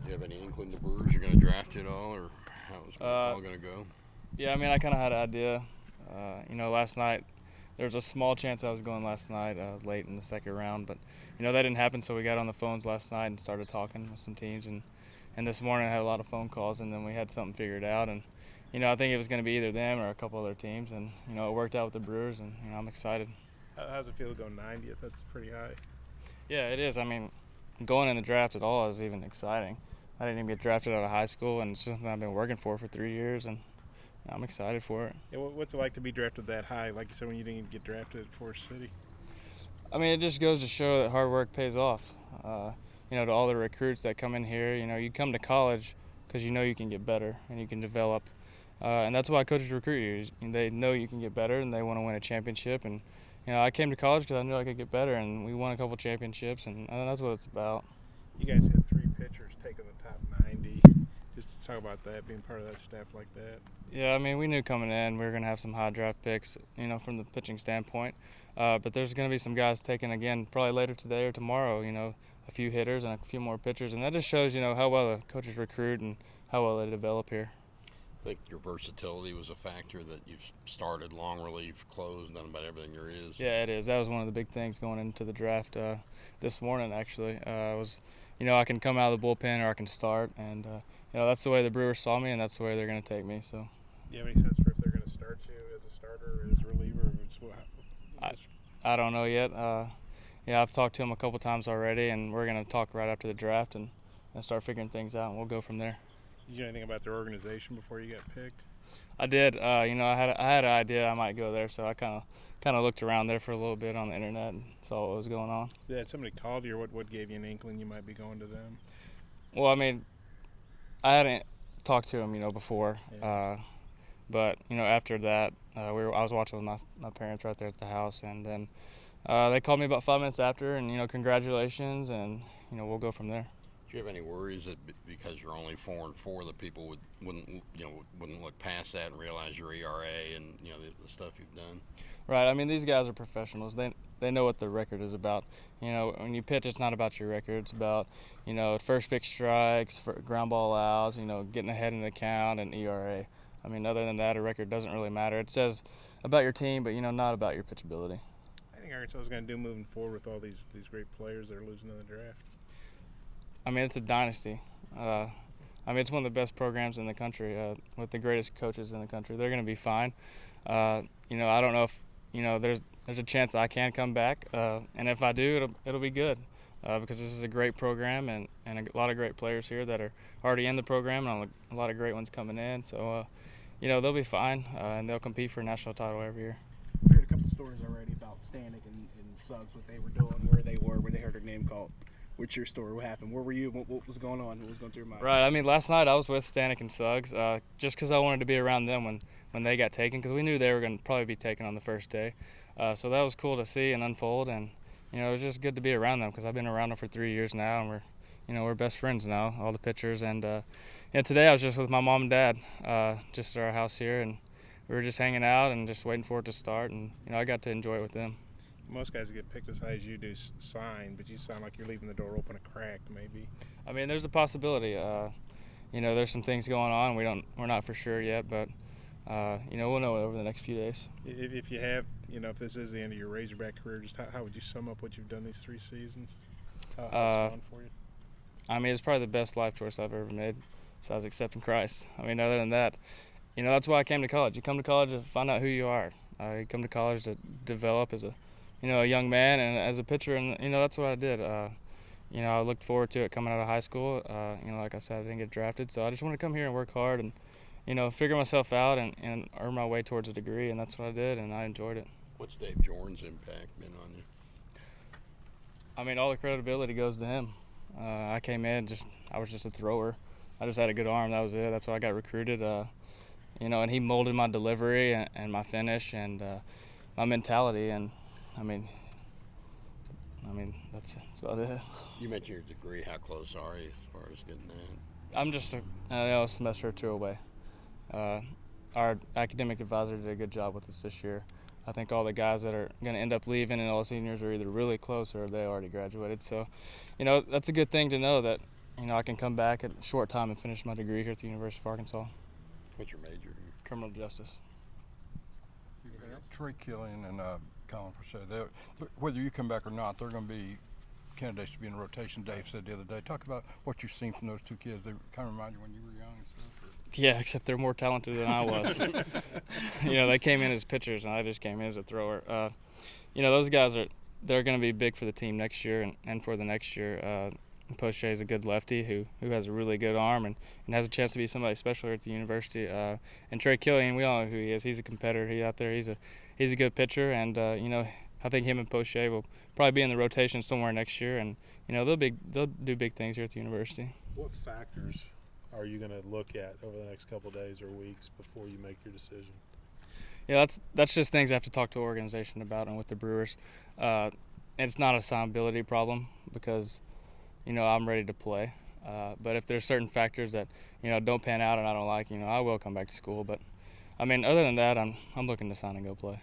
Do you have any inkling the Brewers are going to draft you at all, or how's it all going to go? Yeah, I mean, I kind of had an idea. Last night there was a small chance I was going last night, late in the second round, but that didn't happen. So we got on the phones last night and started talking with some teams, and this morning I had a lot of phone calls, and then we had something figured out. And I think it was going to be either them or a couple other teams, and it worked out with the Brewers, and I'm excited. How's it feel to go 90th? That's pretty high. Yeah, it is. I mean, going in the draft at all is even exciting. I didn't even get drafted out of high school, and it's something I've been working for 3 years, and I'm excited for it. Yeah, what's it like to be drafted that high? Like you said, when you didn't get drafted at Forest City. I mean, it just goes to show that hard work pays off. To all the recruits that come in here, you come to college because you can get better and you can develop. And that's why coaches recruit you. They know you can get better and they want to win a championship. And, I came to college because I knew I could get better, and we won a couple championships, and that's what it's about. You guys had 3 pitchers taking the top 90. Just talk about that, being part of that staff like that. Yeah, I mean, we knew coming in we were going to have some high draft picks, from the pitching standpoint. But there's going to be some guys taken again probably later today or tomorrow, a few hitters and a few more pitchers. And that just shows, how well the coaches recruit and how well they develop here. I think your versatility was a factor, that you've started long relief, closed, done about everything there is. Yeah, it is. That was one of the big things going into the draft this morning, actually. I can come out of the bullpen or I can start. And, that's the way the Brewers saw me, and that's the way they're going to take me. So. Do you have any sense for if they're going to start you as a starter or as a reliever? I don't know yet. I've talked to him a couple times already, and we're going to talk right after the draft and start figuring things out, and we'll go from there. Did you know anything about their organization before you got picked? I did. I had an idea I might go there, so I kind of looked around there for a little bit on the internet and saw what was going on. Yeah, had somebody called you, or what gave you an inkling you might be going to them? Well, I mean, I hadn't talked to him, before. Yeah. But after that, I was watching with my parents right there at the house, and then they called me about 5 minutes after, and congratulations, and we'll go from there. Do you have any worries that because you're only 4-4, that people wouldn't look past that and realize your ERA and the stuff you've done? Right. I mean, these guys are professionals. They know what the record is about. When you pitch, it's not about your record. It's about first pitch strikes, ground ball outs, getting ahead in the count, and ERA. I mean, other than that, a record doesn't really matter. It says about your team, but not about your pitchability. I think Arkansas is going to do moving forward with all these great players that are losing in the draft. I mean, it's a dynasty. It's one of the best programs in the country with the greatest coaches in the country. They're going to be fine. I don't know if there's a chance I can come back, and if I do, it'll be good because this is a great program and a lot of great players here that are already in the program, and a lot of great ones coming in. So, they'll be fine, and they'll compete for a national title every year. We heard a couple stories already about Stanek and Suggs, what they were doing, where they were, where they heard their name called. What's your story? What happened? Where were you? What was going on? What was going through your mind? Right. I mean, last night I was with Stanek and Suggs just because I wanted to be around them when they got taken, because we knew they were going to probably be taken on the first day. So that was cool to see and unfold, and it was just good to be around them because I've been around them for 3 years now, and we're best friends now, all the pitchers. And today I was just with my mom and dad, just at our house here, and we were just hanging out and just waiting for it to start, and I got to enjoy it with them. Most guys that get picked as high as you do sign, but you sound like you're leaving the door open a crack, maybe. I mean, there's a possibility. There's some things going on. We're not for sure yet, but we'll know over the next few days. If you have, if this is the end of your Razorback career, just how would you sum up what you've done these 3 seasons? How's it gone for you? I mean, it's probably the best life choice I've ever made, besides accepting Christ. I mean, other than that, that's why I came to college. You come to college to find out who you are. You come to college to develop as a young man and as a pitcher, and that's what I did. I looked forward to it coming out of high school. Like I said, I didn't get drafted, so I just want to come here and work hard and figure myself out and earn my way towards a degree, and that's what I did, and I enjoyed it. What's Dave Jordan's impact been on you? I mean, all the credibility goes to him. I came in I was just a thrower. I just had a good arm. That was it. That's why I got recruited. And he molded my delivery and my finish and my mentality, and I mean, that's about it. You mentioned your degree. How close are you as far as getting that? I'm just a semester or 2 away. Our academic advisor did a good job with us this year. I think all the guys that are going to end up leaving and all the seniors are either really close or they already graduated. So, that's a good thing to know that, I can come back at a short time and finish my degree here at the University of Arkansas. What's your major? Criminal justice. Trey Killian and Colin Versatility, whether you come back or not, they're going to be candidates to be in the rotation. Dave said the other day. Talk about what you've seen from those two kids. They kind of remind you when you were young and stuff. Yeah, except they're more talented than I was. They came in as pitchers, and I just came in as a thrower. Those guys they're going to be big for the team next year and for the next year. Poche is a good lefty who has a really good arm and has a chance to be somebody special here at the university. And Trey Killian, we all know who he is. He's a competitor. He's out there. He's a good pitcher, and I think him and Poche will probably be in the rotation somewhere next year, and they'll do big things here at the university. What factors are you going to look at over the next couple of days or weeks before you make your decision? Yeah, that's just things I have to talk to the organization about and with the Brewers. It's not a signability problem because I'm ready to play. But if there's certain factors that don't pan out and I don't like, I will come back to school. But other than that, I'm looking to sign and go play.